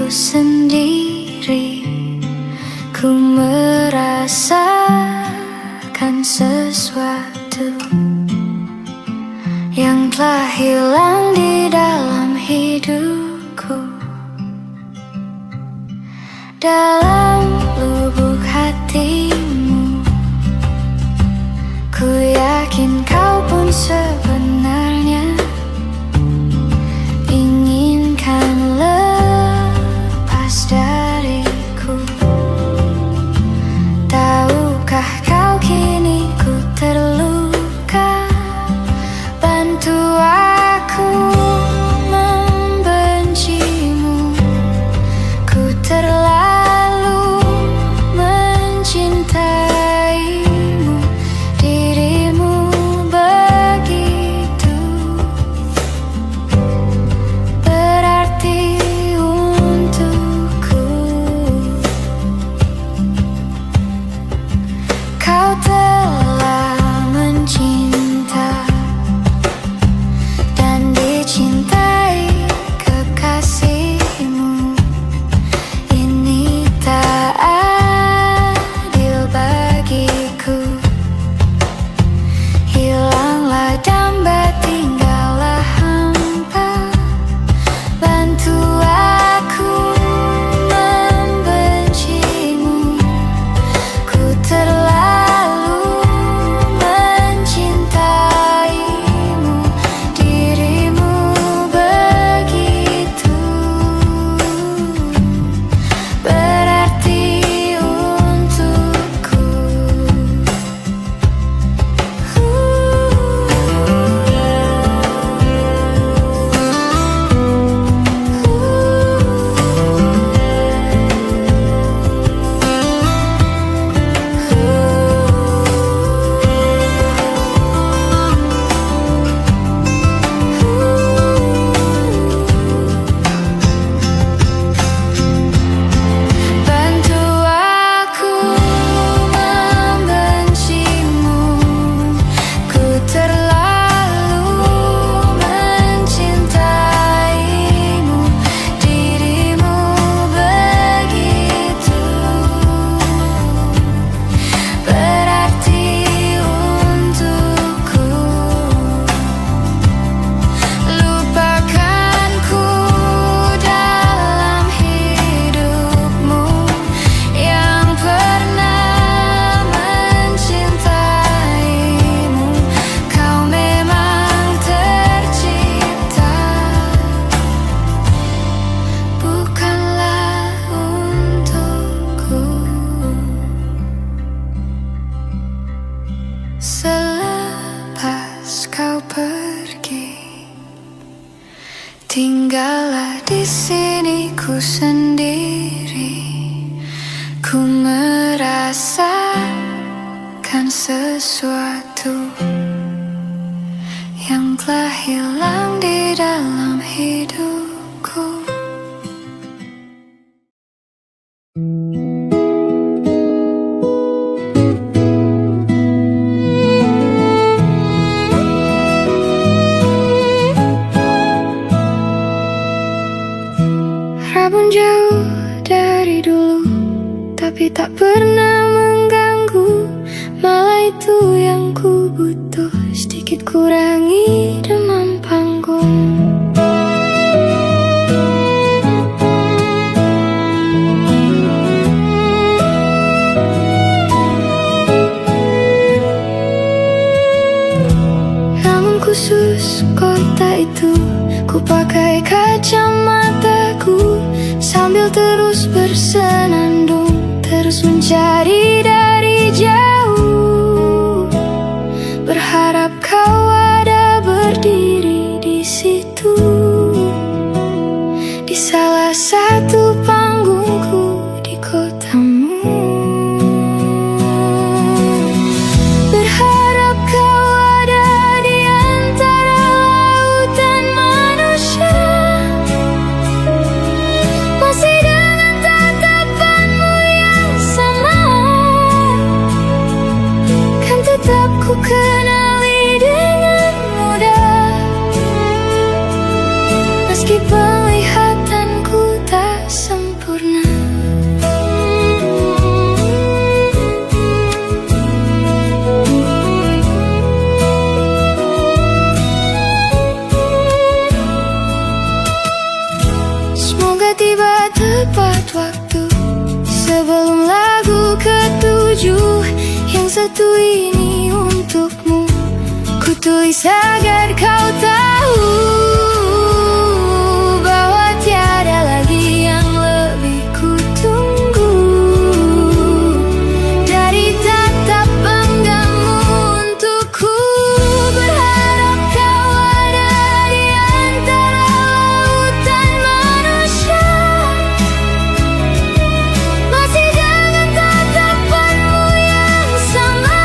sendiri. Ku merasakan sesuatu yang telah hilang di dalam hidupku. Dalam lubuk hatimu, ku yakin kau pun sebenarnya inginkan lepas dariku. Tahukah kau kini ku terluka? Bantu aku membencimu. Ku terlalu mencintaimu. Dirimu begitu berarti untukku. Kau telah mencinta dan dicintai kekasihmu. Ini tak adil bagiku. Hilanglah damba, tinggallah hampa. Bantu aku membencimu. Ku terlalu mencintaimu. Dirimu begitu berarti untukku. Bantu aku membencimu. Ku terlalu mencintaimu. Dirimu begitu berarti untukku. Lupakanku dalam hidupmu yang pernah mencintaimu. Kau memang tercipta, bukanlah untukku. Selepas kau pergi, tinggallah di sini ku sendiri. Ku merasakan sesuatu yang telah hilang di dalam hidupku. Rabun jauh dari dulu, tapi tak pernah mengganggu. Malah itu yang ku butuh, sedikit kurangi demam panggung. Namun khusus kota itu, ku pakai kacamataku sambil terus bersenandung, terus mencari dari jauh. Berharap kau ada berdiri di situ, di salah satu panggungku di kotamu. Berharap kau ada di antara laut dan manusia, masih dengan tatapanmu yang sama. Kan tetap ku kenali dengan mudah tiba tepat waktu sebelum lagu ketujuh. Yang satu ini untukmu, ku tulis agar kau tahu bahwa tiada lagi yang lebih ku tunggu dari tatap engganmu untukku. Berharap kau ada di antara lautan manusia, masih dengan tatapanmu yang sama,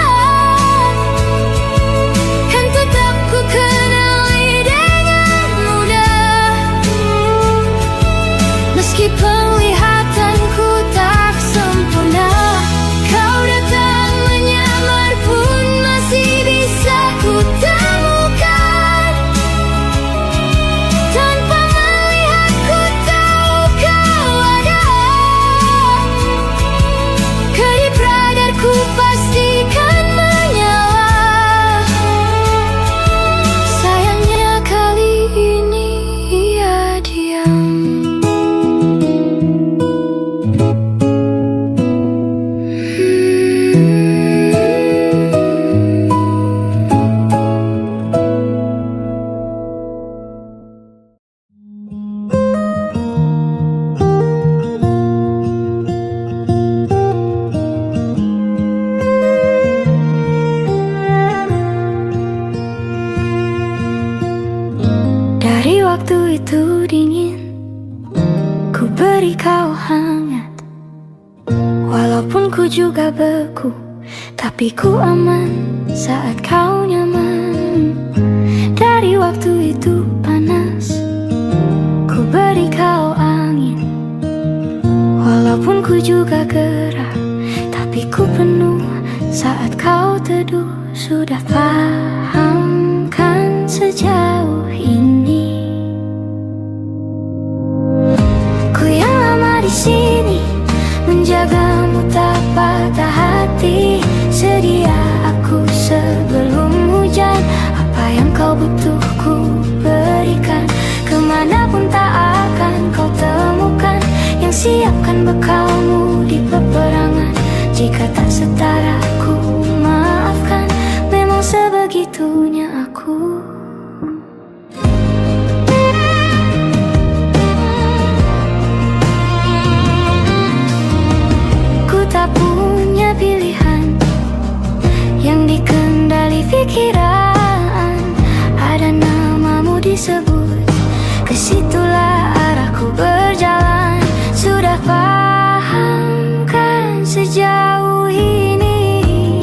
kan tetap ku kenali dengan mudah. Meski penglihatanku tak sempurna, kau datang menyamar pun masih bisa ku temukan. Tanpa melihat ku tahu kau ada, kedip radarku pastikan menyala. Sayangnya kali ini ia diam. Dari waktu itu dingin, ku beri kau hangat. Walaupun ku juga beku, tapi ku aman saat kau nyaman. Dari waktu itu panas, ku beri kau angin. Walaupun ku juga gerah, tapi ku penuh saat kau teduh. Sudah paham kan sejauh ini, ku yang lama di sini menjagamu tak patah hati. Sedia aku sebelum hujan, apa yang kau butuh ku berikan. Kemanapun tak akan kau temukan yang siapkan bekalmu di peperangan. Jika tak setara ku maafkan, memang sebegitunya aku. Ku tak punya pilihan yang dikendali pikiran. Ada namamu disebut, kesitulah arahku berjalan. Sudah paham kan sejauh ini,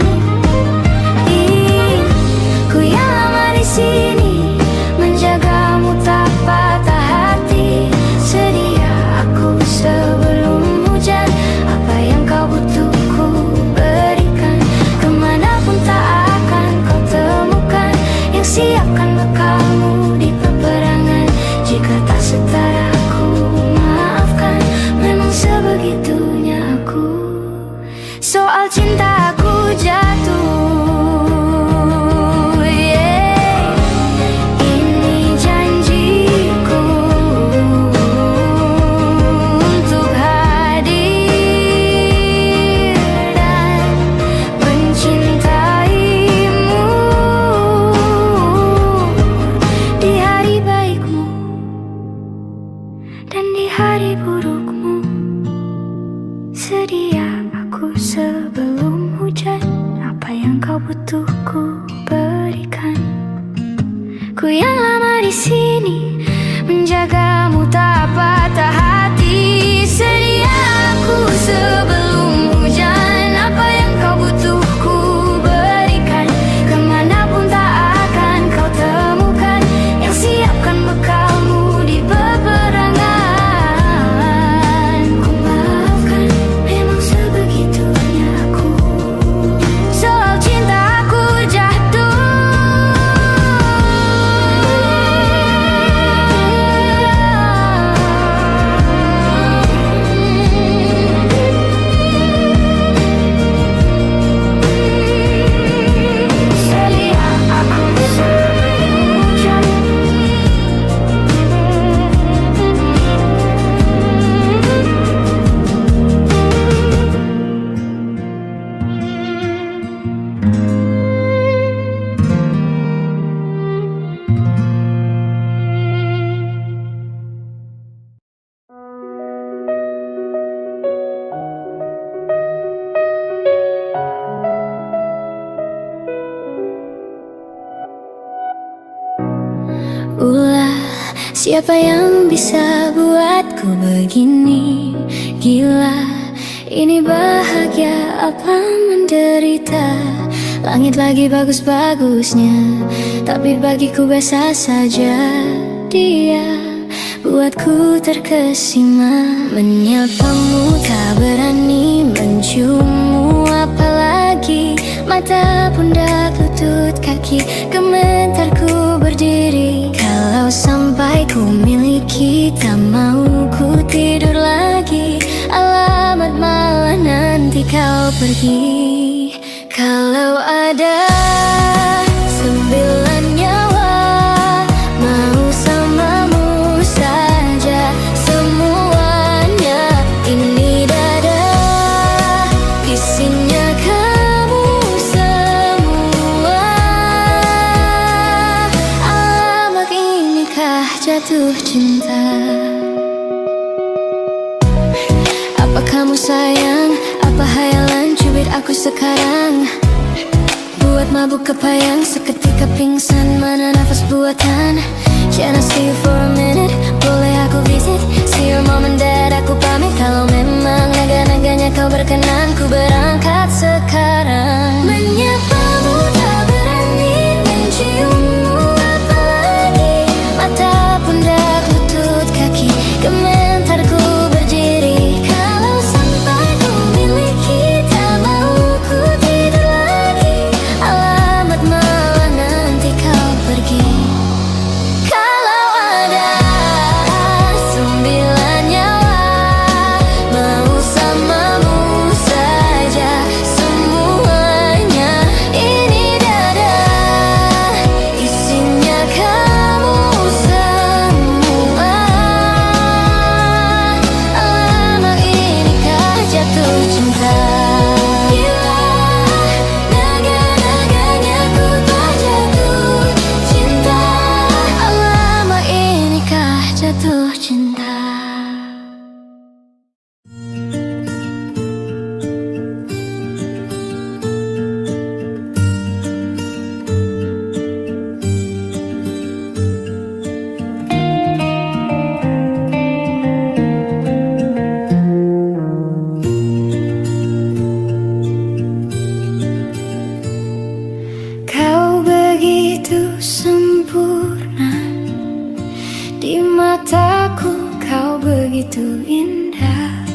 ku yang lama di sini menjagamu tak patah hati. Sedia aku sebelum hujan, apa yang kau butuh ku berikan. Kemanapun tak akan kau temukan yang siapkan bekalmu di peperangan. Jika tak setara ku maafkan, memang sebegitunya aku. Soal cinta aku jatuh, yeah. Ini janjiku untuk hadir dan mencintaimu di hari baikmu dan di hari burukmu. Sedia aku sebelum hujan, apa yang kau butuh ku berikan. Ku yang lama di sini menjagamu tak patah hati. Sedia aku sebelum hujan, apa yang kau butuh ku berikan. Kemanapun tak akan kau temukan yang siapkan bekalmu di peperangan. Ku maafkan, memang sebegitunya aku. Soal cinta aku jatuh, Siapa yang bisa buatku begini? Gila, ini bahagia apa menderita? Langit lagi bagus-bagusnya, tapi bagiku biasa saja. Dia buatku terkesima. Menyapamu tak berani, menciummu apalagi. Mata, pundak, lutut, kaki, gemetarku berdiri. Kalau sampai ku miliki, tak mau ku tidur lagi. Alamat malah nanti kau pergi. Kalau ada 9 nyawa, mau samamu saja semuanya. Ini dada, isinya kamu semua. Alamak, inikah jatuh cinta? Apa kamu sayang? Apa hayalan cubit aku sekarang? Buat mabuk kepayang, seketika pingsan. Mana nafas buatan? Can I see you for a minute? Boleh aku visit? See your mom and dad, aku pamit. Kalau memang naga-naganya kau berkenan, ku berangkat sekarang. Menyapamu tak berani, menciummu apalagi. Mata, pundak, lutut, kaki, gemetarku berdiri. Kalau sampai ku miliki, tak mau ku tidur lagi. Alamat malah nanti kau pergi. Kalau ada 9 nyawa, mau samamu saja semuanya. Ini dada, isinya kamu semua. Alamak, inikah jatuh cinta? Gila, naga-naganya ku tak jatuh cinta. Alamak, inikah jatuh cinta? Kau begitu sempurna, di mataku kau begitu indah.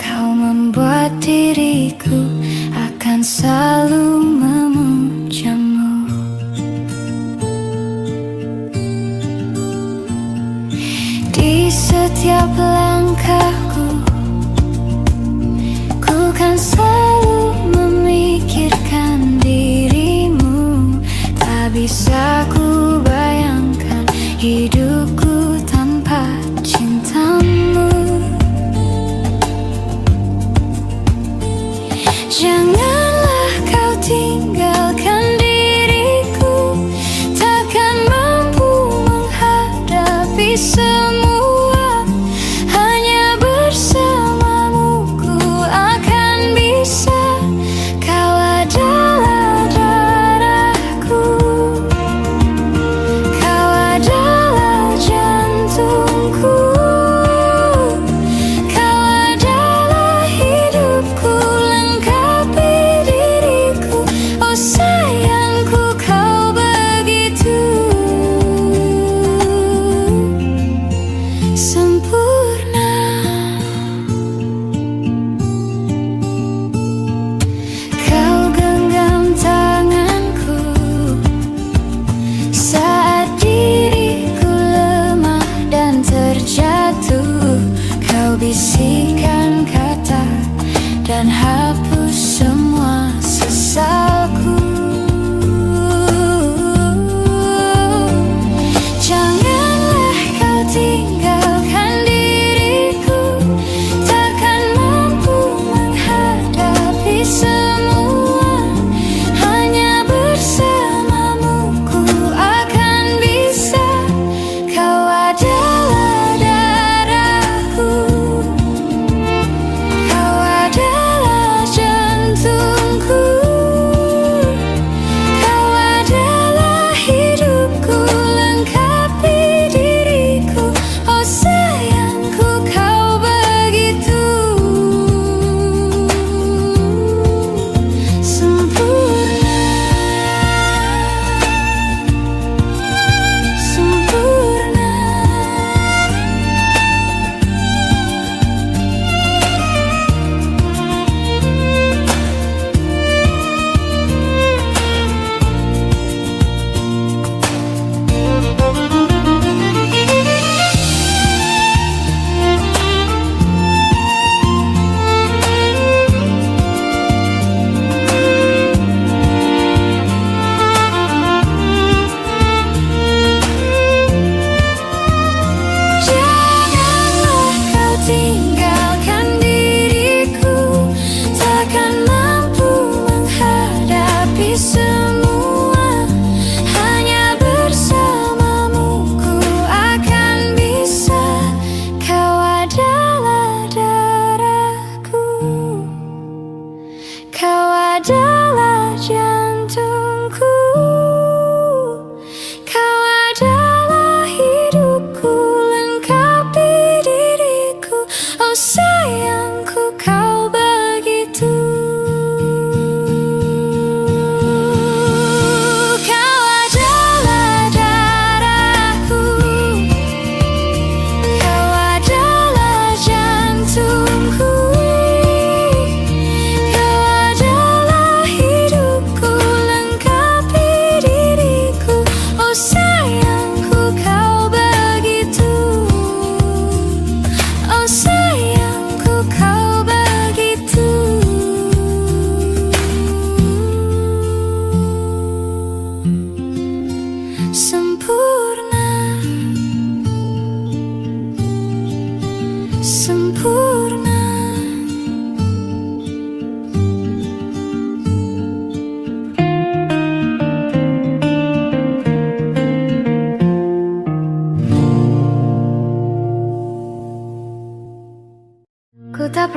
Kau membuat diriku akan selalu memujamu. Di setiap langkahku, ku kan selalu memikirkan dirimu. Tak bisa ku bayangkan hidupku tanpa cintamu. Janganlah kau tinggalkan diriku, takkan mampu menghadapi semua. Hanya bersamamu ku akan bisa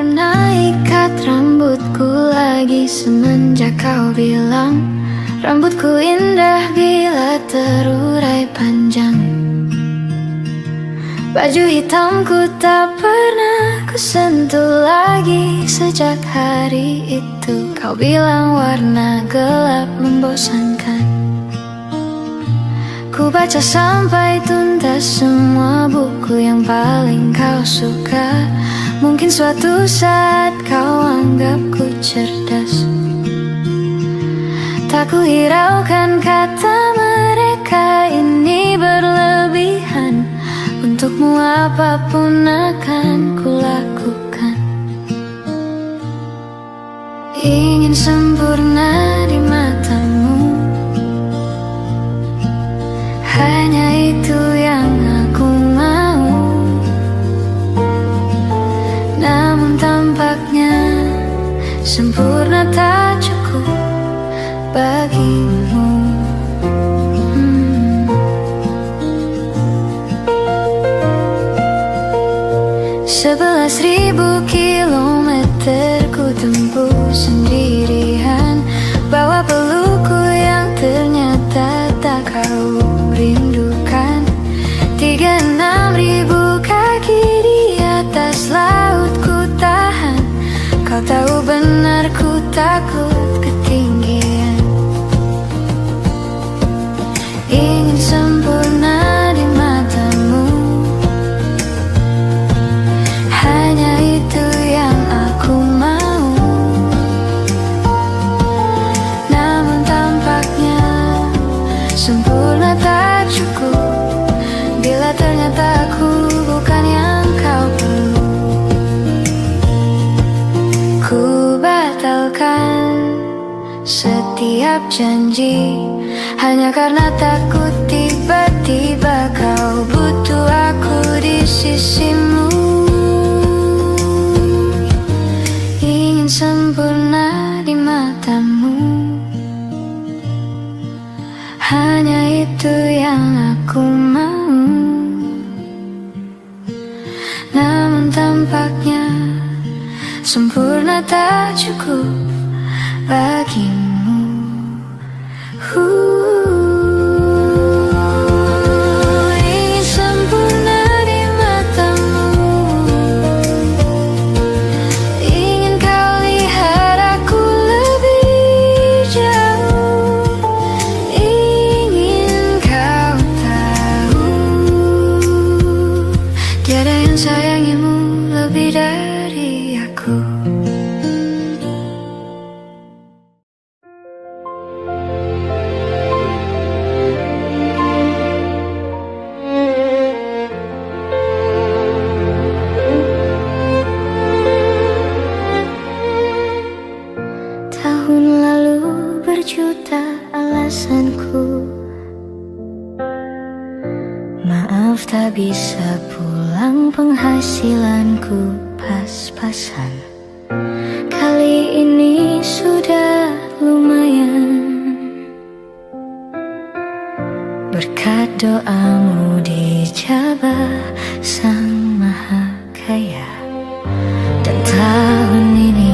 pernah ikat rambutku lagi semenjak kau bilang rambutku indah bila terurai panjang. Baju hitamku tak pernah kusentuh lagi sejak hari itu. Kau bilang warna gelap membosankan. Ku baca sampai tuntas semua buku yang paling kau suka. Mungkin suatu saat kau anggapku cerdas. Tak ku hiraukan kata mereka ini berlebihan. Untukmu apapun akan kulakukan. Ingin sempurna di matamu, hanya itu yang aku mau. Namun tampaknya sempurna tak cukup bagimu. 11.000 kilometer ku tempuh sendirian, bawa pelukku yang ternyata tak kau rindukan. 36.000 kaki di atas laut ku tahan. Kau tahu benar ku takut ketinggian. Ingin sempurna di matamu, hanya itu yang aku mau. Namun tampaknya sempurna tak cukup bila ternyata aku bukan yang kau perlu. Ku batalkan setiap janji hanya karena takut tiba-tiba kau butuh aku di sisimu. Ingin sempurna di matamu, hanya itu yang aku mau. Namun tampaknya sempurna tak cukup bagimu. Ingin sempurna di matamu, ingin kau lihat aku lebih jauh, ingin kau tahu tiada yang sayangimu lebih dari aku. Tahun lalu berjuta alasanku, maaf tak bisa pulang, penghasilanku pas-pasan. Kali ini sudah lumayan, berkat doamu dijabah Sang Maha Kaya. Dan tahun ini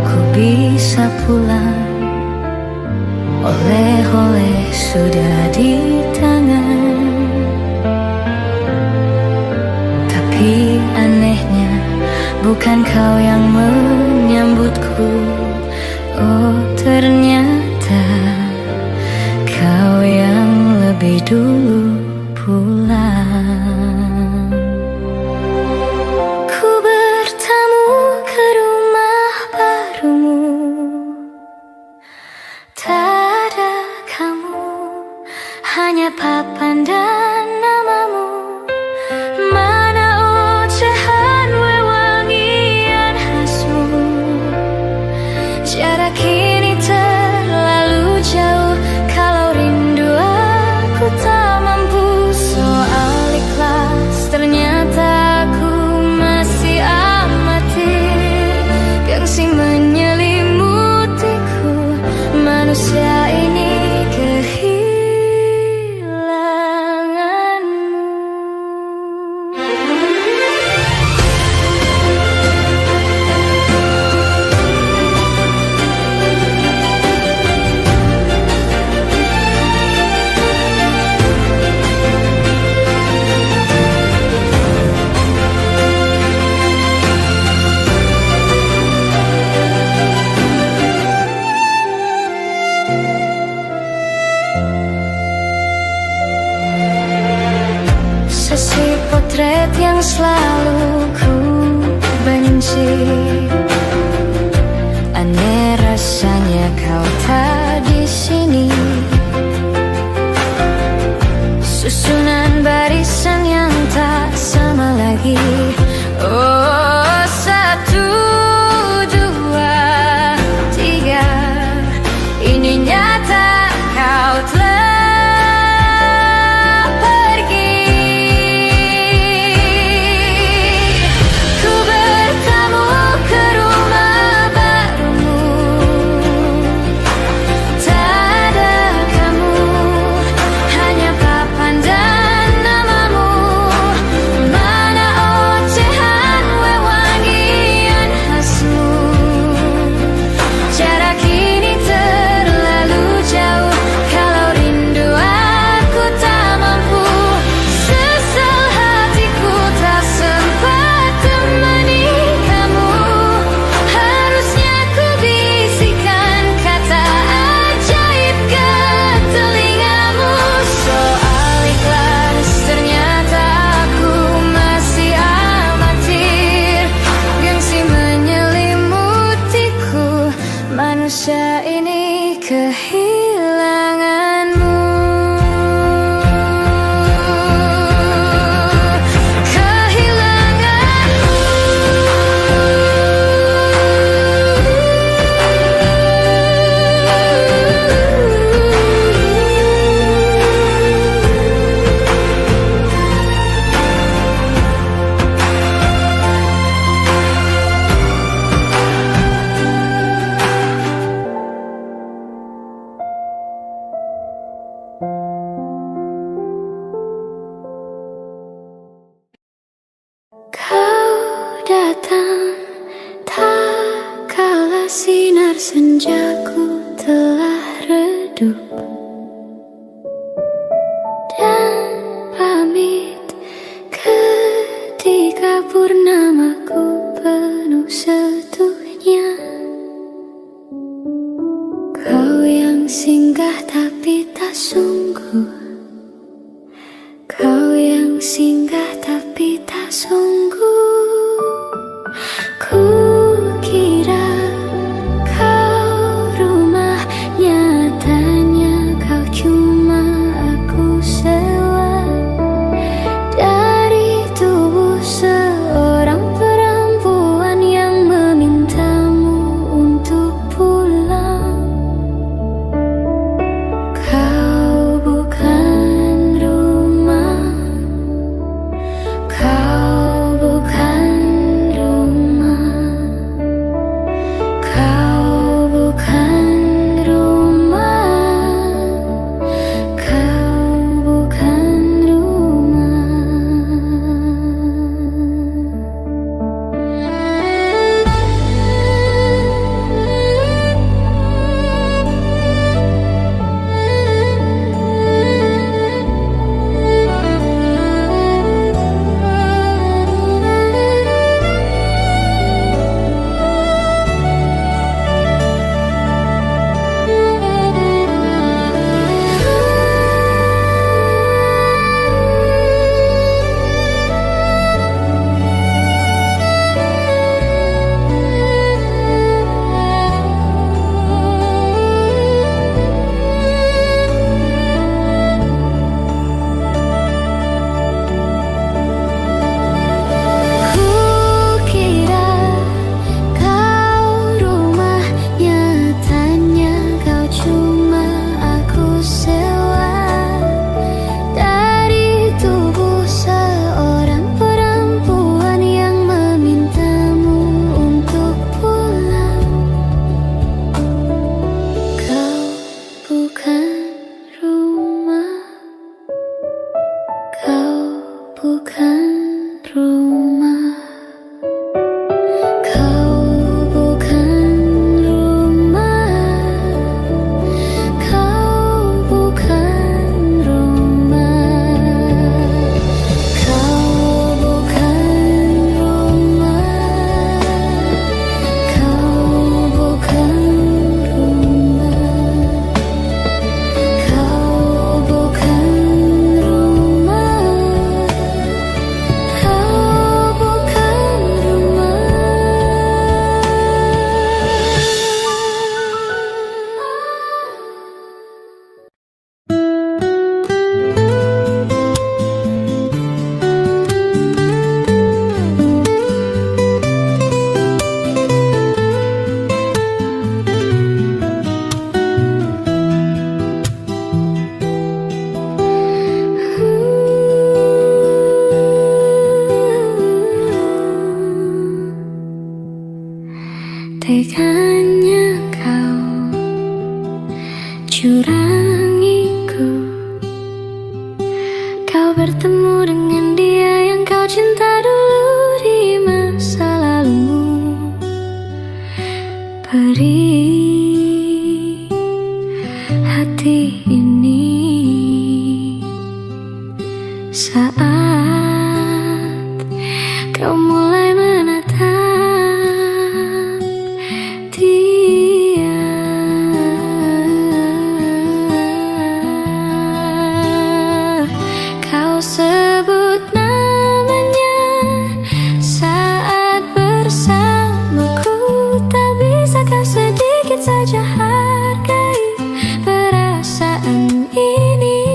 ku bisa pulang, oleh-oleh sudah di tangan. Tapi anehnya bukan kau yang menyambutku. Oh ternyata kau yang lebih dulu pulang. Ku bertamu ke rumah barumu, tak ada kamu, hanya papan dan namamu. Mana ocehan wewangian khasmu, jarak ini terlalu jauh. Kalau rindu aku tak mampu soal ikhlas, ternyata aku masih amatir. Gengsi menyelimutiku, manusia ini kehilangan obsesi potret yang selalu ku benci. Aneh rasanya kau tak di sini. Susunan barisan yang tak sama lagi. Oh, 1, 2, 3. Ini nyata kau telah pergi. Ku bertamu ke rumah barumu. Tak ada kamu, hanya papan dan namamu. Mana ocehan wewangian khasmu. Jarak ini terlalu jauh. Kalau rindu aku tak mampu. Sesal hatiku tak sempat temani kamu. Harusnya ku bisikan kata ajaib ke telingamu. Soal ikhlas ternyata aku masih amatir. Gengsi menyelimutiku. Manusia ini kehilanganmu. Kau datang tak kala sinar senjaku telah redup, dan pamit ketika purnamaku penuh setuhnya. Kau yang singgah tapi tak sungguh. Kau yang singgah tapi tak sungguh. Ku kira kau rumah, nyatanya kau cuma aku sewa. Dari tubuh seorang perempuan yang memintamu untuk pulang. Kau bukan rumah. Kau bukan rumah. Kau bukan rumah. Kau bukan Kau bertemu dengan dia yang kau cinta dulu di masa lalumu. Perih hati ini saat kau mulai menatap dia. Kau sebut namanya saat bersamaku. Tak bisa kau sedikit saja hargai perasaan ini.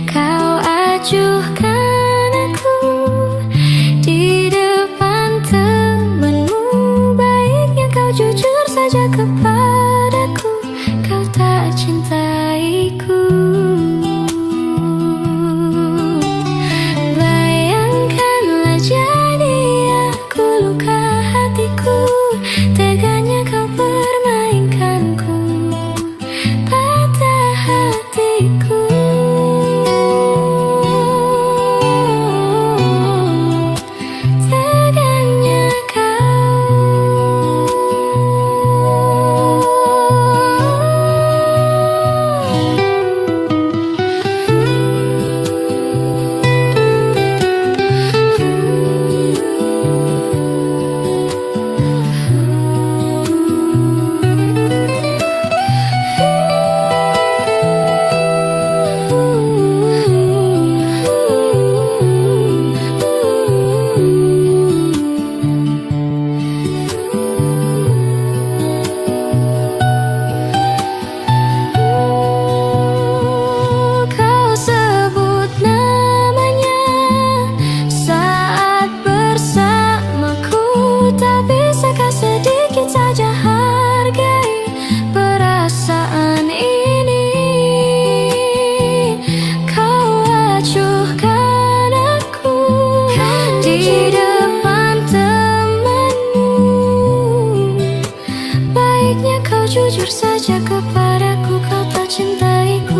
Kau acuhkan aku di depan temanmu. Baiknya kau jujur saja kepadaku, kau tak cintaiku. Bayangkanlah jadi aku luka hatiku. Teganya kau permainkanku, patah hatiku. Teganya kau sebut namanya saat bersamaku. Tak bisa kau sedikit saja hargai perasaan ini. Kau acuhkan aku di depan temanmu. Baiknya kau jujur saja kepadaku, kau tak cintaiku.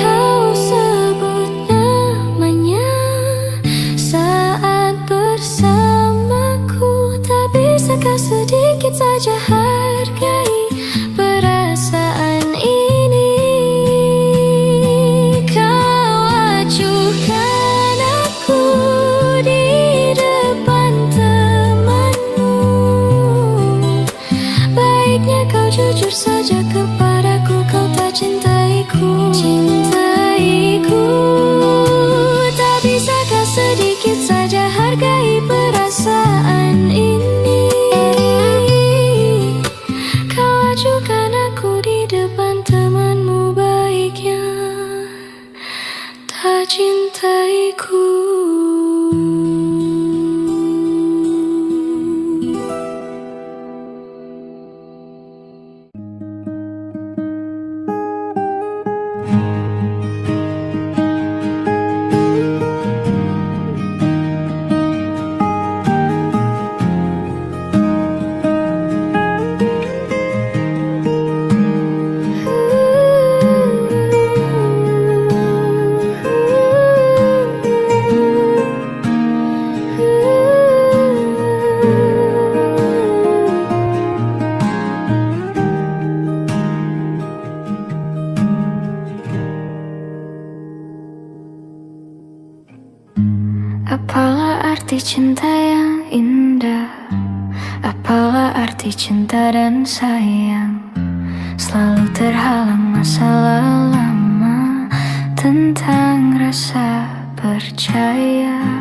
Kau sebut namanya saat bersamaku. Tak bisa kau sedikit saja hargai perasaan ini. Kau acuhkan aku di depan temanmu. Baiknya kau jujur saja kepadaku, kau tak cintaiku. Cintaiku. Tak bisa kau sedikit saja hargai perasaan ini. Kau acuhkan aku di depan temanmu. Baiknya tak cintaiku. Apalah arti cinta yang indah? Apalah arti cinta dan sayang? Selalu terhalang masalah lama tentang rasa percaya.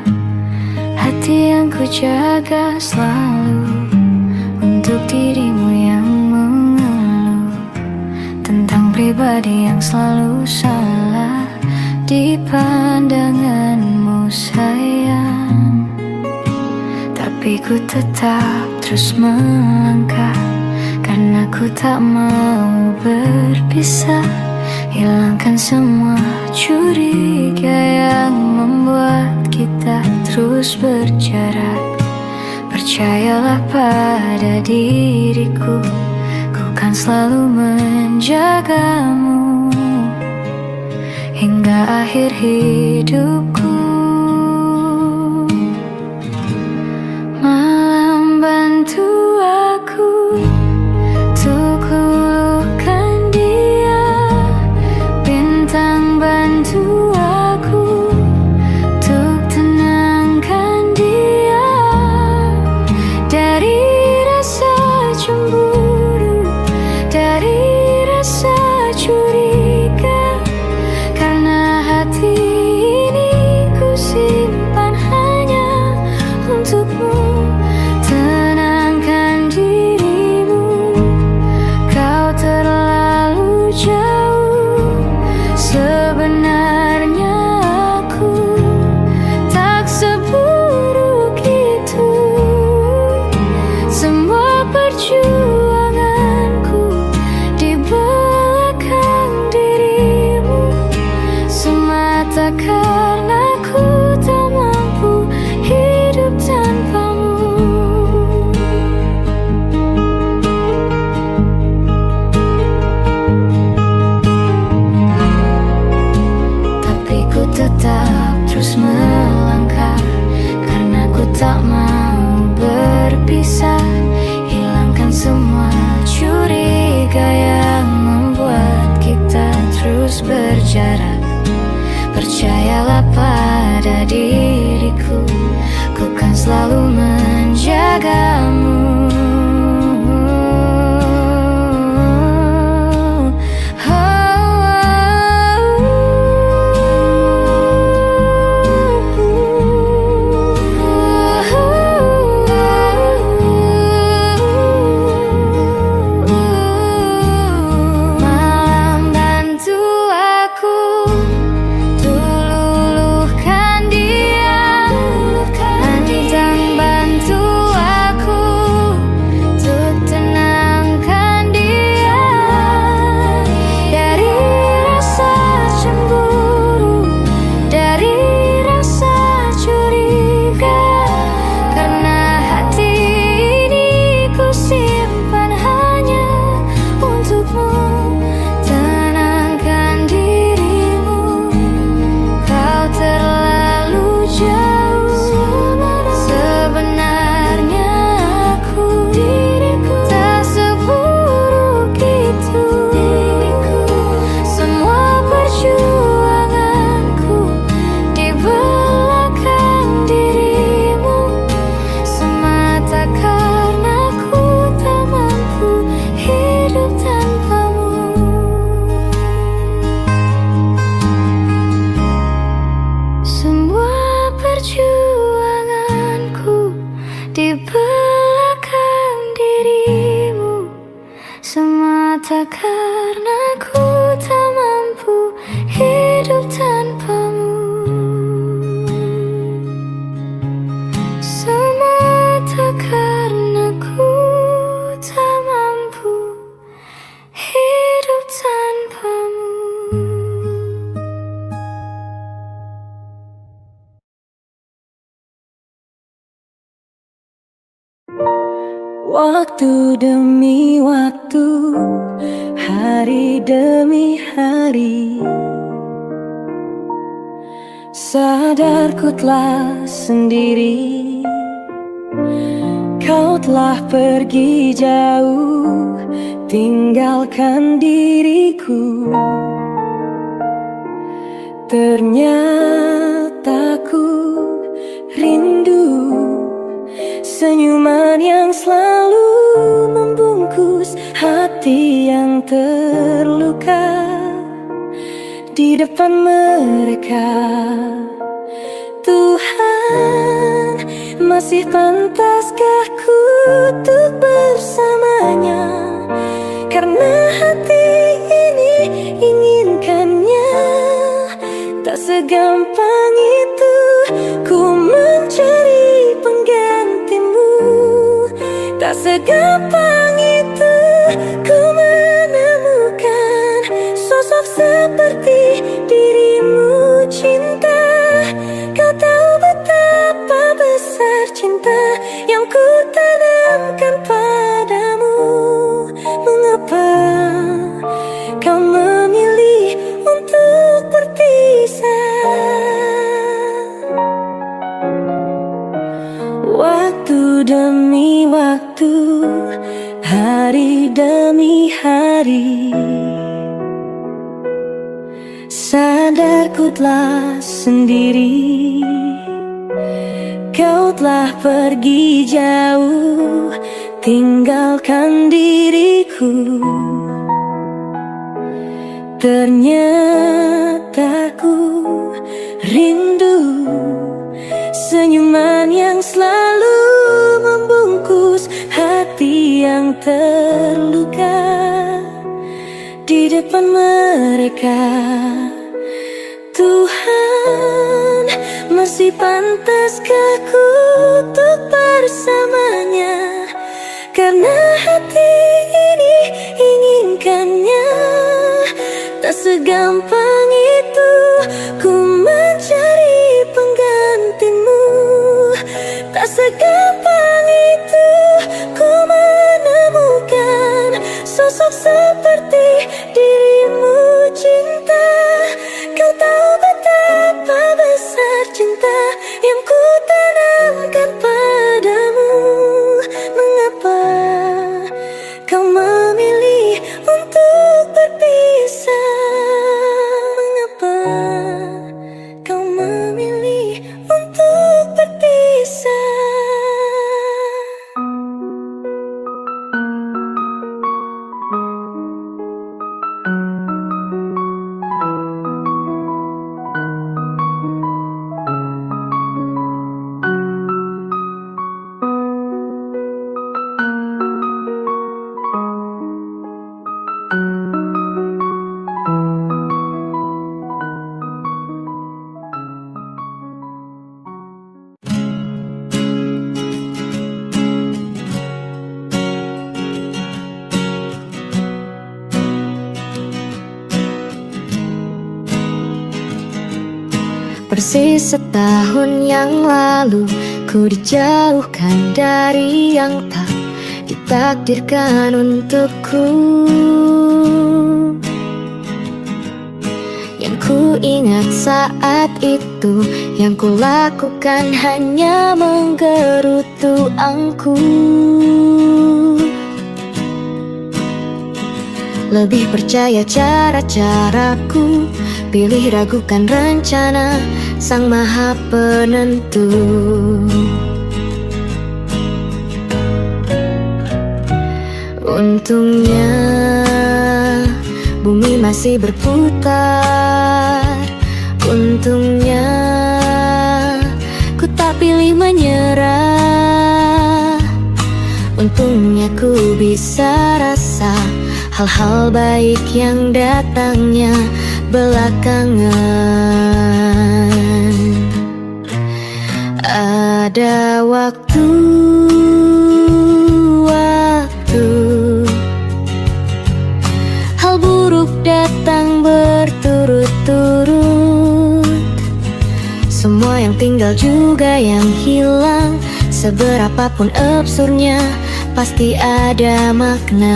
Hati yang ku jaga selalu untuk dirimu yang mengeluh tentang pribadi yang selalu salah di pandanganmu sayang. Tapi ku tetap terus melangkah karena ku tak mau berpisah. hilangkan semua curiga yang membuat kita terus berjarak. Percayalah pada diriku, ku kan selalu menjagamu hingga akhir hidupku. Malam bantu aku untuk luluhkan dia, bintang bantu aku untuk tenangkan dia dari rasa cemburu, dari rasa curiga. Karena hati ini ku simpan hanya untukmu. Tenangkan dirimu, kau terlalu jauh. Sebenarnya aku tak seburuk itu. Semua perjuanganku di belakang dirimu, semata karena ku tak mampu hidup tanpamu. Tapi ku tetap terus melangkah, karena ku tak mau berpisah. Hilangkan semua curiga yang membuat kita terus berjarak. Percayalah pada diriku, ku kan selalu menjagamu. Malam bantu aku luluhkan dia, bintang bantu aku untuk tenangkan dia dari rasa cemburu, dari rasa curiga. Karena hati ini ku simpan hanya untukmu. Tenangkan dirimu, kau terlalu jauh. Sebenarnya aku tak seburuk itu. Semua perjuanganku di belakang dirimu, semata karena ku tak mampu hidup tanpamu. Semua perjuanganku di belakang dirimu, semata karena ku tak mampu hidup tanpamu. Semata karena ku tak mampu hidup tanpamu. Waktu demi waktu, hari demi hari, sadarku telah sendiri. Kau telah pergi jauh, tinggalkan diriku. Ternyata ku rindu senyuman yang selalu membungkus hati yang terluka di depan mereka. Tuhan, masih pantaskah ku untuk bersamanya? Karena hati ini inginkannya. Tak segampang itu ku mencari penggantimu. Tak segampang itu ku menemukan sosok Sosok seperti dirimu cinta. Kau tahu betapa besar cinta yang ku tanamkan padamu. Mengapa kau memilih untuk berpisah? Waktu demi waktu, hari demi hari, sadarku telah sendiri. Kau telah pergi jauh, tinggalkan diriku. Ternyata ku rindu senyuman yang selalu membungkus hati yang terluka. Di depan mereka, Tuhan, masih pantaskah ku untuk bersamanya? Karena hati ini inginkannya. Tak segampang itu ku mencari penggantimu. Tak segampang itu ku menemukan sosok seperti dirimu cinta. Kau tahu betapa besar cinta yang ku tanamkan padamu. Mengapa kau memilih untuk berpisah? Mengapa kau memilih untuk berpisah? Persis setahun yang lalu ku dijauhkan dari yang tak ditakdirkan untukku. Yang ku ingat saat itu, yang ku lakukan hanya menggerutu angku. Lebih percaya cara-caraku, pilih ragukan rencana Sang Maha Penentu. Untungnya bumi masih berputar. Untungnya ku tak pilih menyerah. Untungnya ku bisa rasa hal-hal baik yang datangnya belakangan. Ada waktu hal buruk datang berturut-turut. Semua yang tinggal juga yang hilang. Seberapapun absurdnya, pasti ada makna.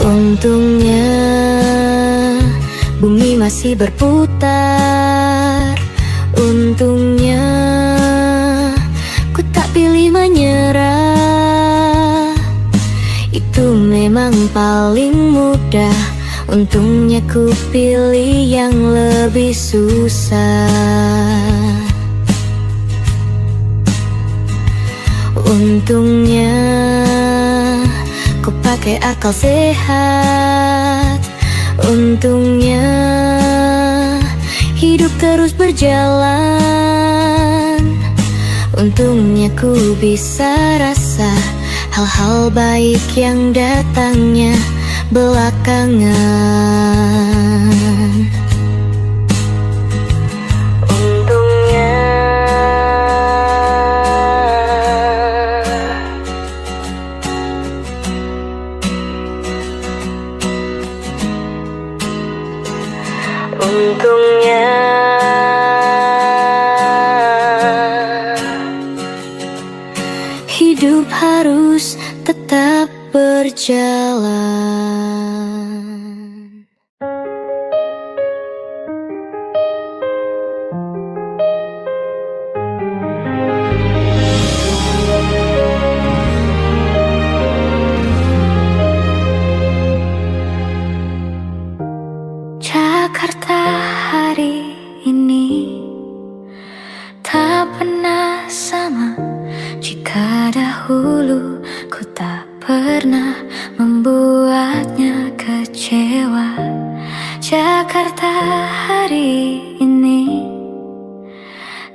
Untungnya bumi masih berputar. Untungnya ku tak pilih menyerah. Itu memang paling mudah. Untungnya ku pilih yang lebih susah. Untungnya ku pakai akal sehat. Untungnya hidup terus berjalan. Untungnya ku bisa rasa hal-hal baik yang datangnya belakangan. Untungnya untungnya hidup harus tetap berjalan. Jakarta hari ini tak pernah sama. Jika dahulu ku tak pernah membuatnya kecewa, Jakarta hari ini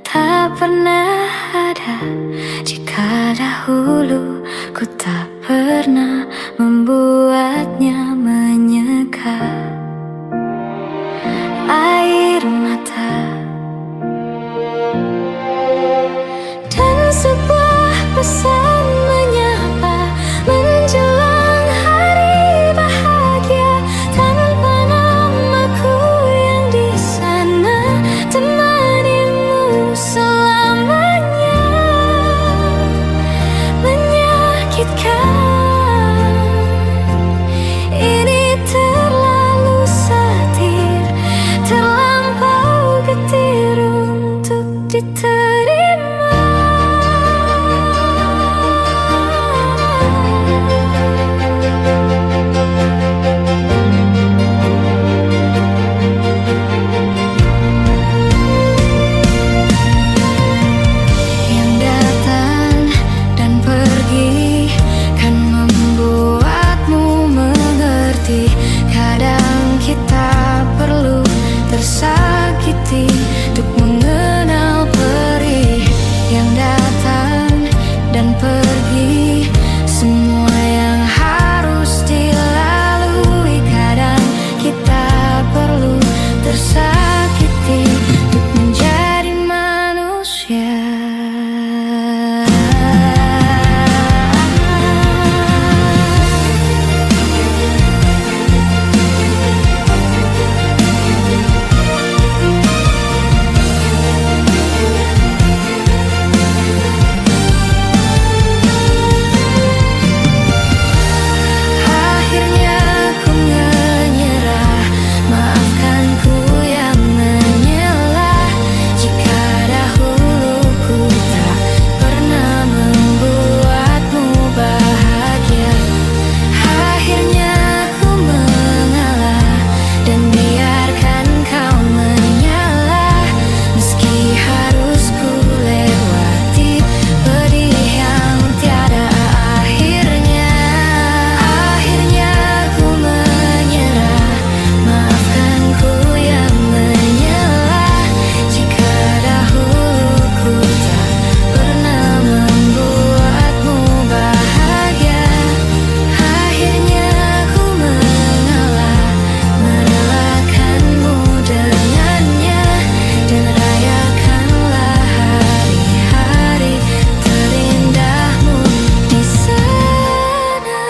tak pernah ada. Jika dahulu ku tak pernah membuatnya menyeka. Air mata dan sebuah pesan menyapa menjelang hari bahagia. Tanpa namaku yang di sana, temanimu selamanya. Menyakitkan, ini terlalu satir, terlampau getir untuk diterima. Yang datang dan pergi kan membuatmu mengerti. Kadang kita perlu tersakiti untuk mengenal perih. Yang datang dan pergi, semua yang harus dilalui. Kadang kita perlu tersakiti untuk menjadi manusia. Akhirnya ku menyerah, maafkan ku yang menyelah. Jika dahulu ku tak pernah membuatmu bahagia. Akhirnya ku mengalah dan biarkan kau menyalah. Meski harus ku lewati pedih yang tiada akhirnya. Akhirnya ku menyerah, maafkan ku yang menyelah. Jika dahulu ku tak pernah membuatmu bahagia. Akhirnya ku mengalah, merelakanmu dengannya. Dan rayakanlah hari-hari terindahmu di sana.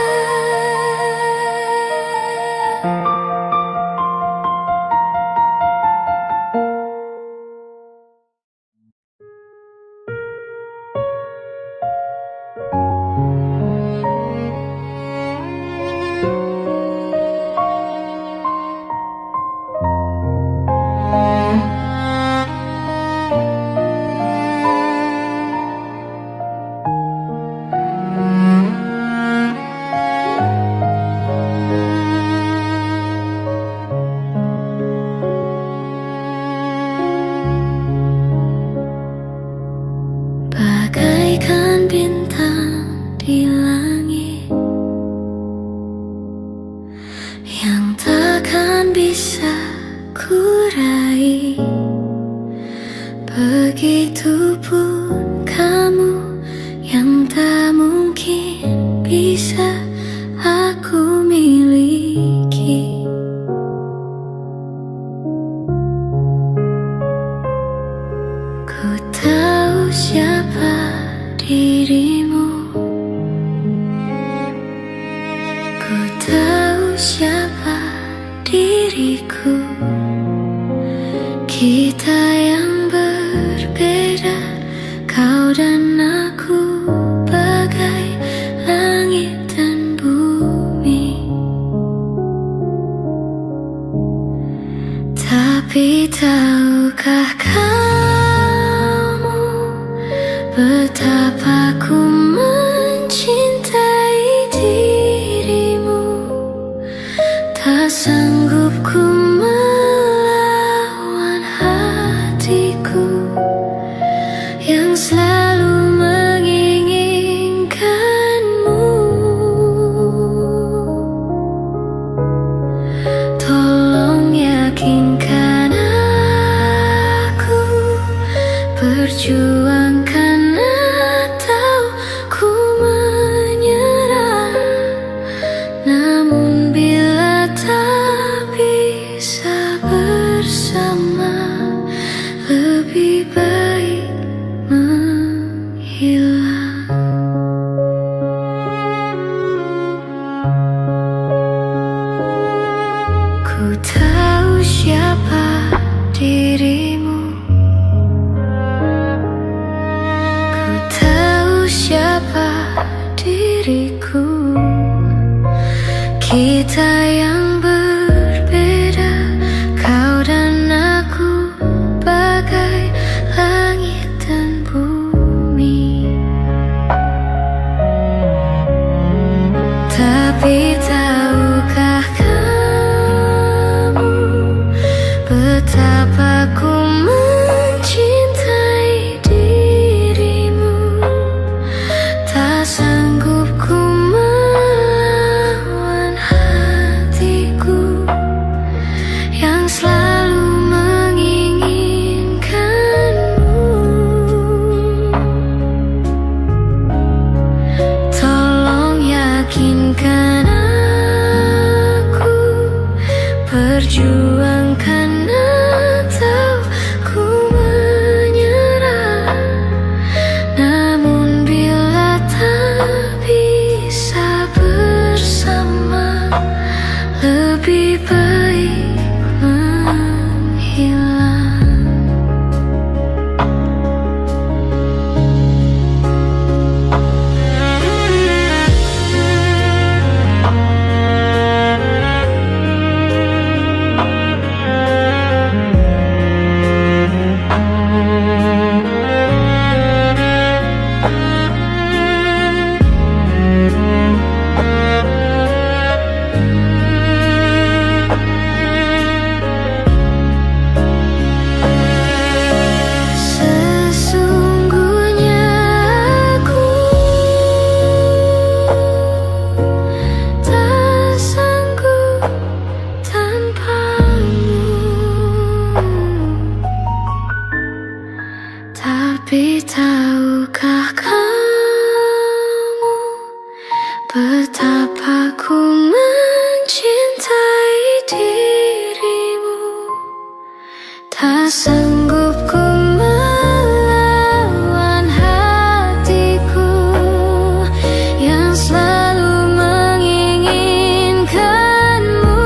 Bagaikan bintang di langit yang takkan bisa ku raih, begitupun kamu yang tak mungkin bisa aku miliki. Ku tahu siapa dirimu, ku tahu siapa diriku. Kita yang berbeda, kau dan aku bagai langit dan bumi. Tapi tahukah kamu betapa ku mencintai dirimu, tak sanggup ku melawan hatiku yang selalu menginginkanmu. Tolong yakinkan aku, perjuangkan atau ku menyerah. Namun bila tak bisa bersama, lebih baik menghilang. Ku tahu siapa dirimu, ku tahu siapa diriku. Kita yang berbeda, kau dan aku bagai langit dan bumi. Tapi tahukah kamu betapa ku mencintai dirimu, tak sanggup ku melawan hatiku yang selalu menginginkanmu. Tolong yakinkan aku, perjuangkan atau ku menyerah. Namun bila tak bisa bersama, lebih baik menghilang. Sesungguhnya aku tak sanggup tanpamu. Tapi tahukah kamu betapa ku mencintai dirimu, tak sanggup ku melawan hatiku yang selalu menginginkanmu.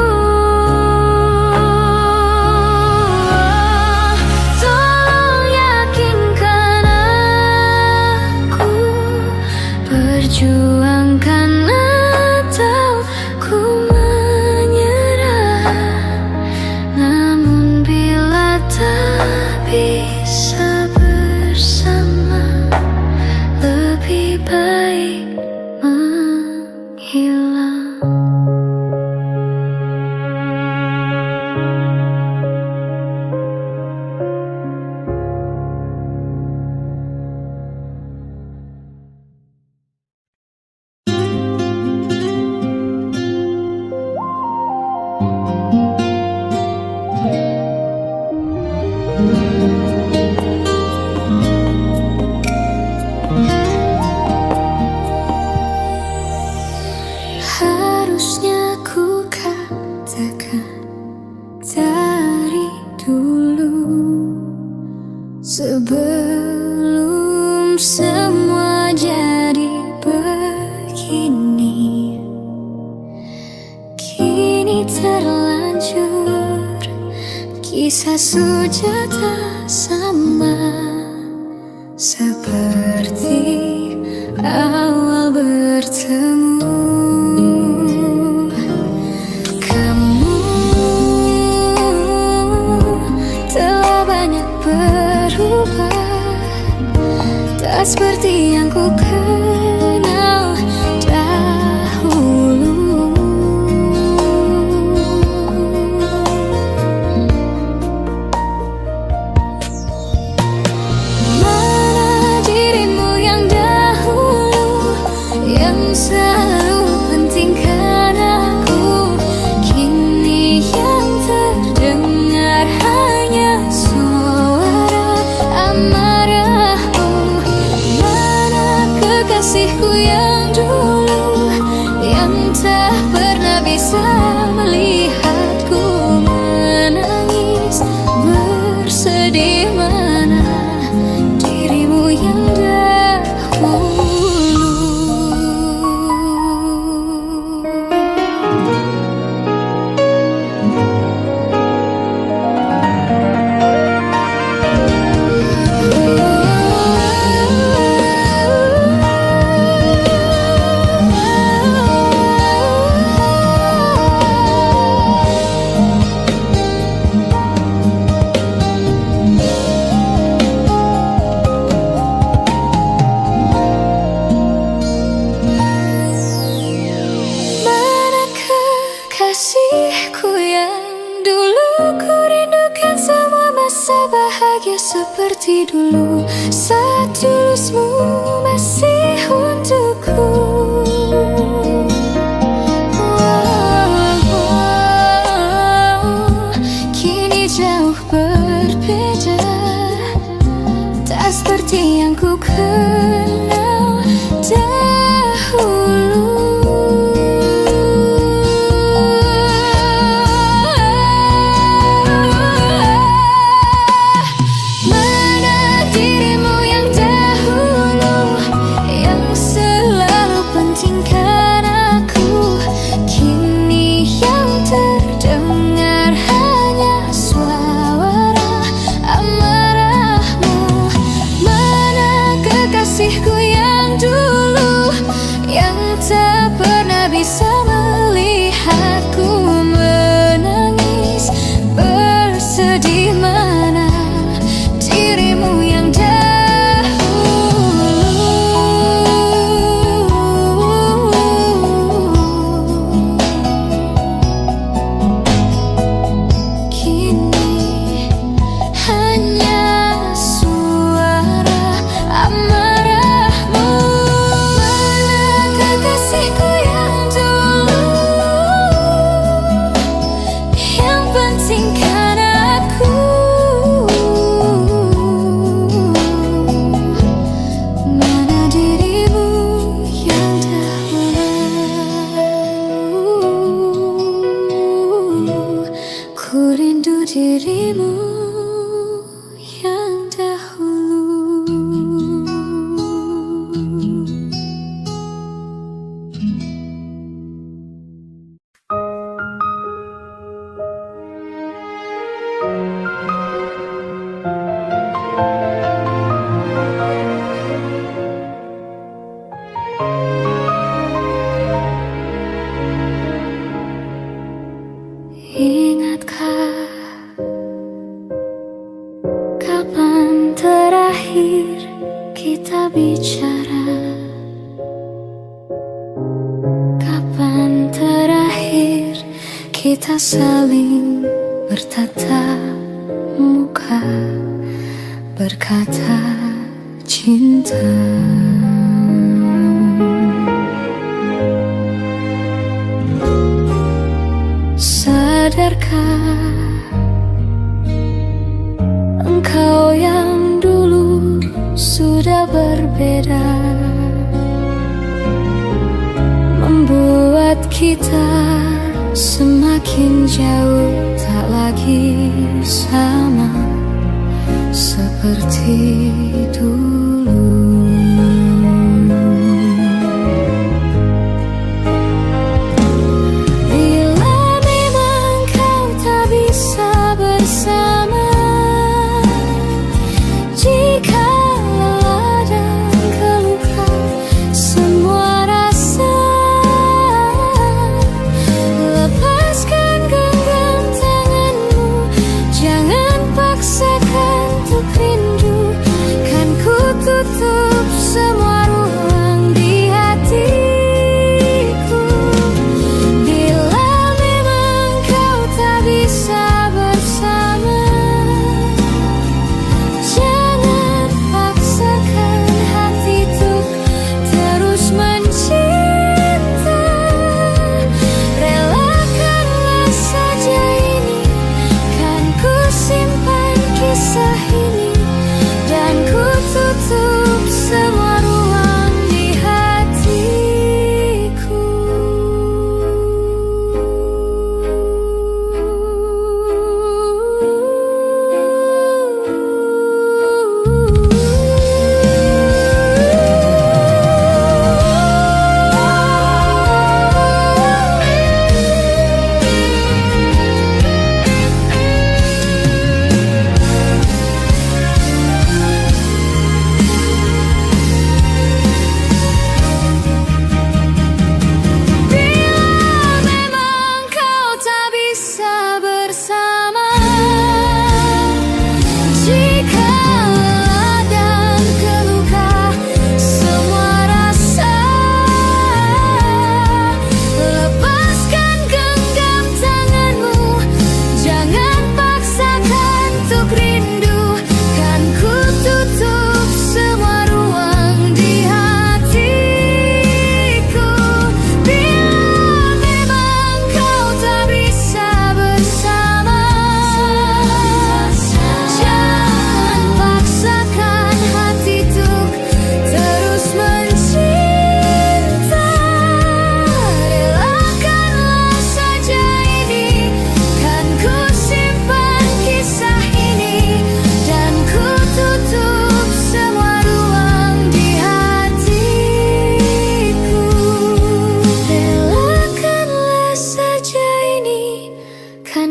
Tolong yakinkan aku, perjuangkan atau ku menyerah. Namun bila tak bisa bersama, lebih baik menghilang. Harusnya ku katakan dari dulu, sebelum semua jadi begini. Kini terlanjur Kisah sujata sama seperti awal bertemu. Kamu telah banyak berubah, tak seperti yang ku kenal dahulu. Mana dirimu yang dahulu, yang selalu pentingkan aku, kini yang terdengar hanya suara amarahmu. Mana kekasihku yang dulu, yang tak pernah bisa melihatku menangis bersedih. Mana dirimu yang dahulu. Mana kekasihku yang dulu, ku rindukan semua masa bahagia seperti dulu. Saat tulusmu masih untukku. Kini jauh berbeda, tak seperti yang ku kenal dahulu. Mana dirimu yang dahulu, yang selalu pentingkan aku, kini yang terdengar hanya suara amarahmu. Mana kekasihku yang dulu, yang tak pernah bisa melihatku menangis bersedih. Mana dirimu yang dahulu, kini hanya suara amarahmu. Mana kekasihku yang dulu, yang pentingkan aku, mana dirimu yang dahulu. Ku rindu dirimu yang dahulu. Ingatkah kapan terakhir kita bicara? Kapan terakhir kita saling bertatap muka, berkata cinta? Sadarkah engkau yang dulu sudah berbeda, membuat kita semakin jauh, tak lagi sama seperti dulu. Bila memang kau tak bisa bersama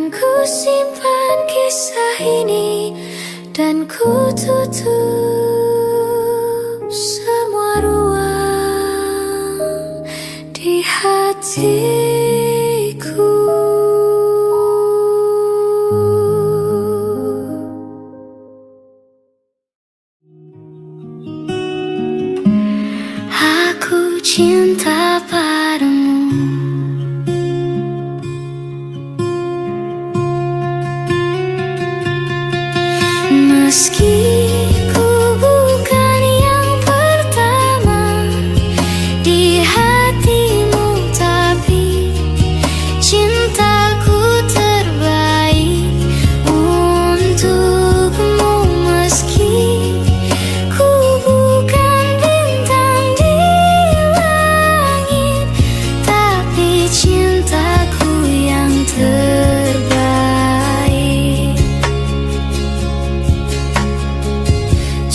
ku simpan kisah ini dan ku tutup semua ruang di hatiku. Aku cinta padamu, meski ku bukan yang pertama di hatimu, tapi cintaku terbaik untukmu. Meski ku bukan bintang di langit, tapi cintaku yang terbaik.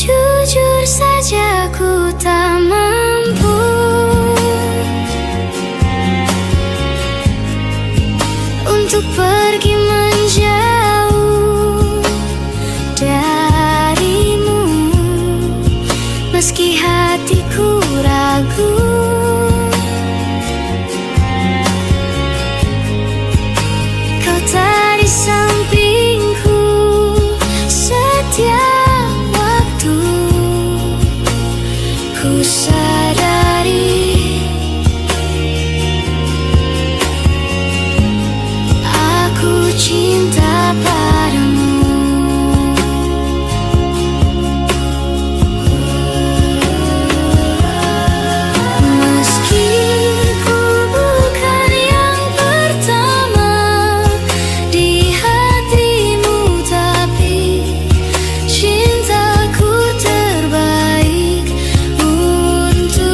Jujur saja ku tak mampu untuk pergi menjauh darimu, meski hatiku ragu. Kau tak di sampingku setiap waktu. Ku sadari aku cinta padamu, meski ku bukan yang pertama di hatimu, tapi cintaku terbaik untukmu.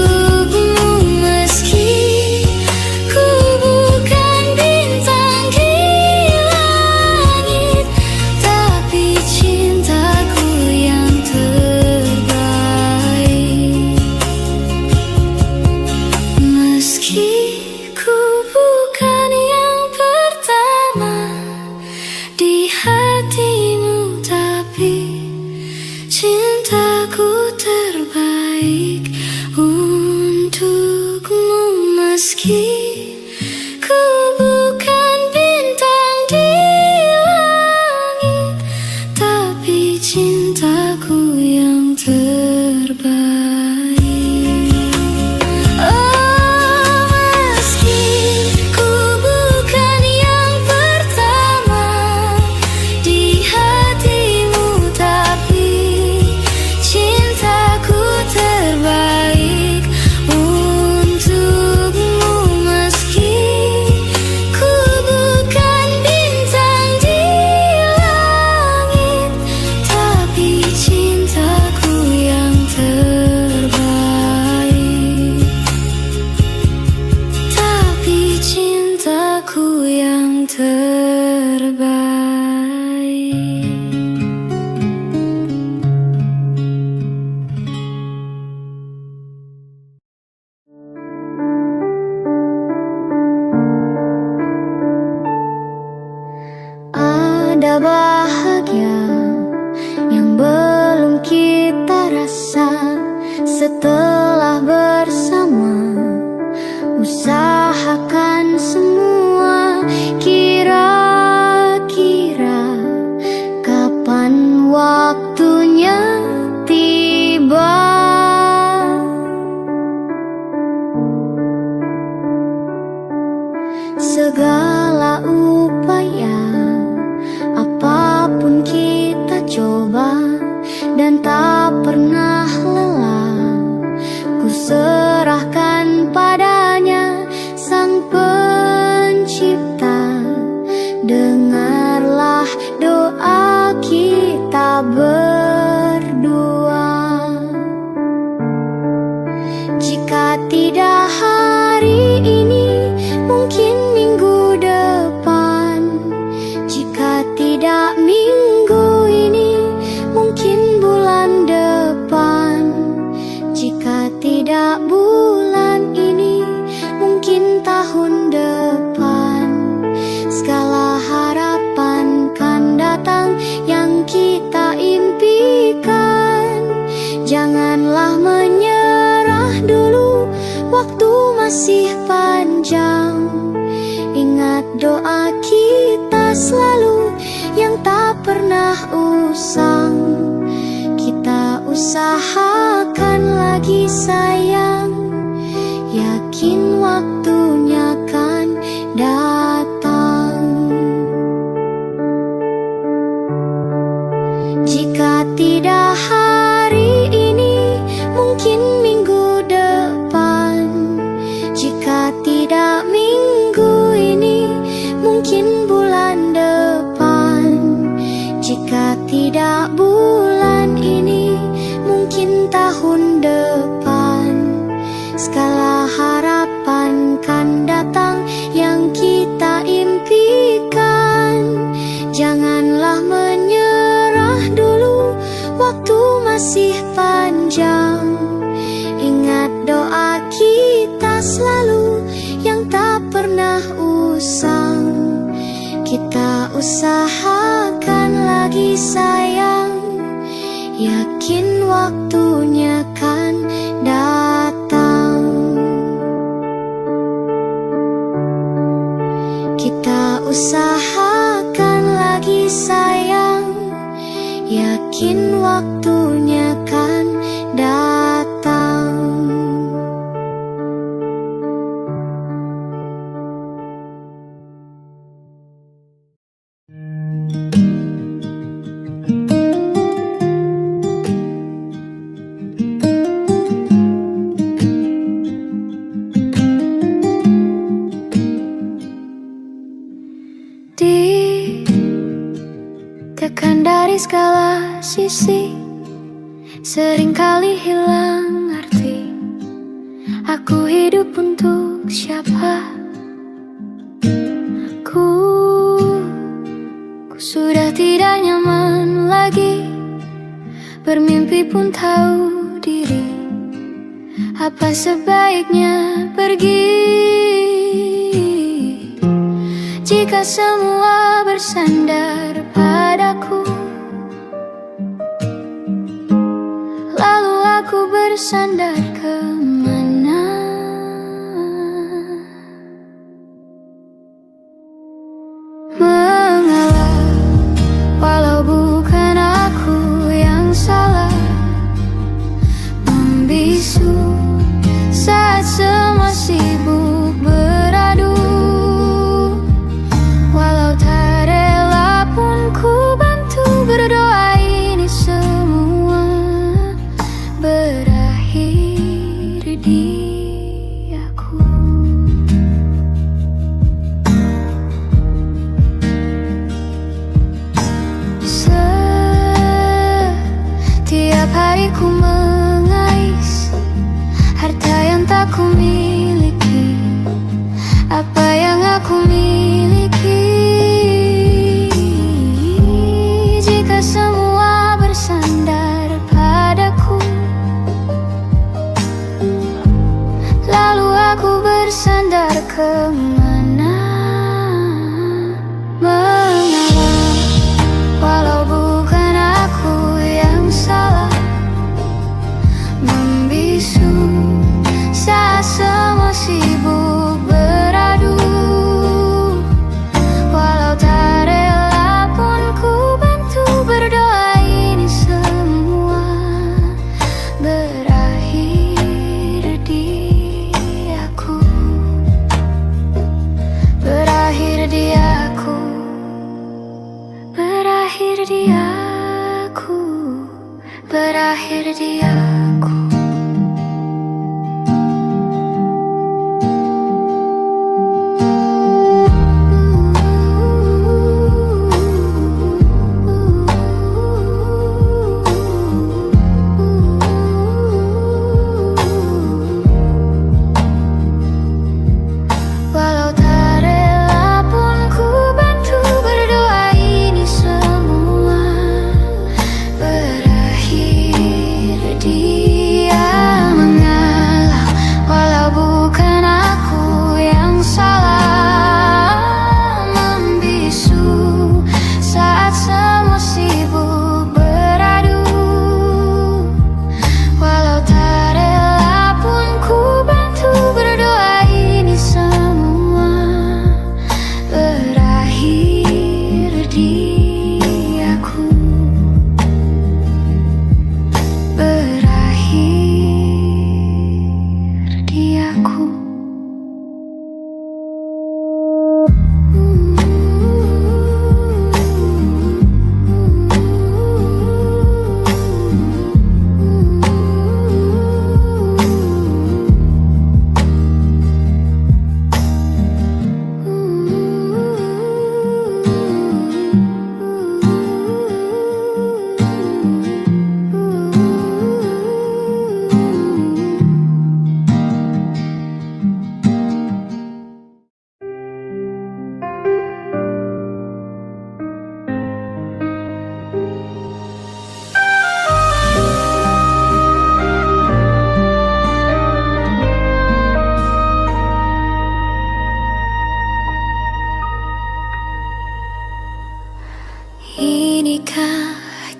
Meski ku bukan bintang di langit, tapi cintaku yang terbaik. Meski ku bukan yang pertama di hatimu, tapi cintaku terbaik untukmu. Meski ku bukan bintang di langit, tapi cintaku yang terbaik. Oh, meski ku bukan yang pertama di hatimu, tapi cintaku terbaik untukmu. Meski ku bukan bintang di langit, tapi cintaku yang terbaik. Tapi cintaku yang terbaik. Ada bahagia yang belum kita rasa setelah bersama. Usahakan semua, kira-kira kapan waktunya tiba. Segala upaya, apapun kita coba dan tak pernah lelah. Ku serahkan padanya, Sang Pencipta. Dengarlah doa kita berdua. Jika tidak hari ini, mungkin minggu depan. Jika tidak minggu ini, mungkin bulan depan. doa kita selalu yang tak pernah usang. Kita usahakan lagi sayang, yakin waktunya kan datang. Jika tidak hari ini, mungkin minggu depan. Jika tidak minggu ini, mungkin bulan depan. Jika tidak bulan ini, mungkin tahun depan. Segala harapan kan datang yang kita impikan. Janganlah menyerah dulu, waktu masih panjang. Ingat doa kita selalu yang tak pernah usang. Kita usahakan lagi sayang, yakin waktunya kan datang. Kita usahakan lagi sayang, yakin waktunya kan datang. Ditekan dari segala sisi, seringkali hilang arti. Aku hidup untuk siapa? Ku sudah tidak nyaman lagi, bermimpi pun tahu diri. Apa sebaiknya pergi jika semua bersandar padaku? Lalu aku bersandar kemana? Mengalah, walau bukan aku yang salah. Membisu saat semua sibuk beradu. Walau tak rela pun ku bantu berdoa ini semua berakhir di aku. Setiap hari ku mengais harta yang tak ku miliki. Apa yang aku miliki? Jika semua bersandar padaku, lalu aku bersandar kemana? Mengalah, walau bukan aku yang salah. Membisu saat semua sibuk beradu. Walau tak rela pun ku bantu berdoa ini semua berakhir di aku. Berakhir di aku. Berakhir di aku. Berakhir di aku. Walau tak rela pun ku bantu berdoa ini semua berakhir di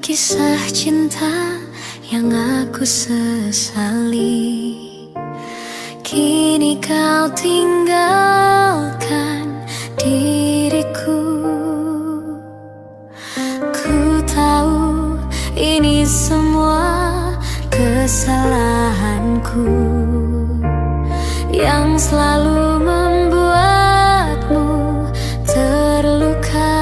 kisah cinta yang aku sesali. Kini kau tinggalkan diriku. Ku tahu ini semua kesalahanku yang selalu membuatmu terluka.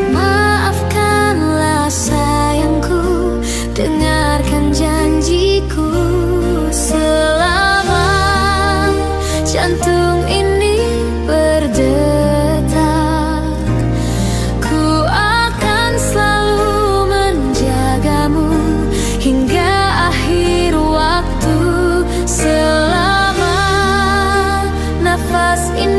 Maafkanlah sayangku, dengarkan janjiku. Selama jantung ini berdetak, ku akan selalu menjagamu hingga akhir waktu. Selama nafas ini